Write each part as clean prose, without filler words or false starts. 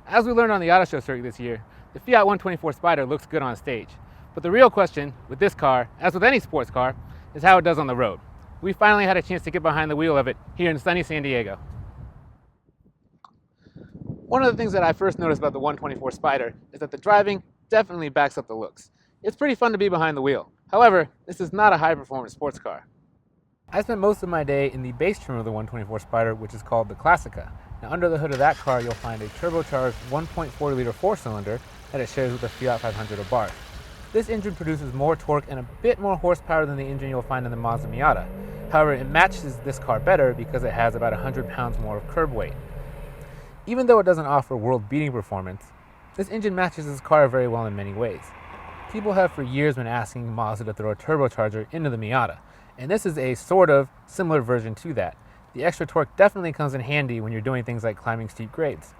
As we learned on the auto show circuit this year, the Fiat 124 Spider looks good on stage. But the real question with this car, as with any sports car, is how it does on the road. We finally had a chance to get behind the wheel of it here in sunny San Diego. One of the things that I first noticed about the 124 Spider is that the driving definitely backs up the looks. It's pretty fun to be behind the wheel. However, this is not a high-performance sports car. I spent most of my day in the base trim of the 124 Spider, which is called the Classica. Now, under the hood of that car, you'll find a turbocharged 1.4-liter four-cylinder that it shares with the Fiat 500 Abarth. This engine produces more torque and a bit more horsepower than the engine you'll find in the Mazda Miata. However, it matches this car better because it has about 100 pounds more of curb weight. Even though it doesn't offer world-beating performance, this engine matches this car very well in many ways. People have for years been asking Mazda to throw a turbocharger into the Miata, and this is a sort of similar version to that. The extra torque definitely comes in handy when you're doing things like climbing steep grades.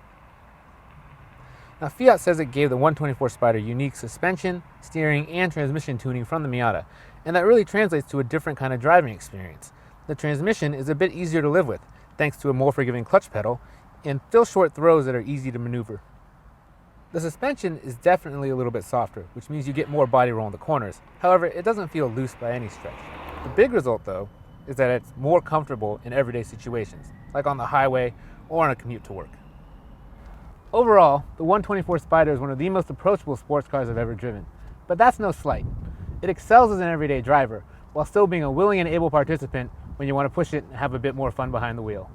Now, Fiat says it gave the 124 Spider unique suspension, steering, and transmission tuning from the Miata, and that really translates to a different kind of driving experience. The transmission is a bit easier to live with, thanks to a more forgiving clutch pedal, and still short throws that are easy to maneuver. The suspension is definitely a little bit softer, which means you get more body roll in the corners. However, it doesn't feel loose by any stretch. The big result, though, is that it's more comfortable in everyday situations, like on the highway or on a commute to work. Overall, the 124 Spider is one of the most approachable sports cars I've ever driven, but that's no slight. It excels as an everyday driver, while still being a willing and able participant when you want to push it and have a bit more fun behind the wheel.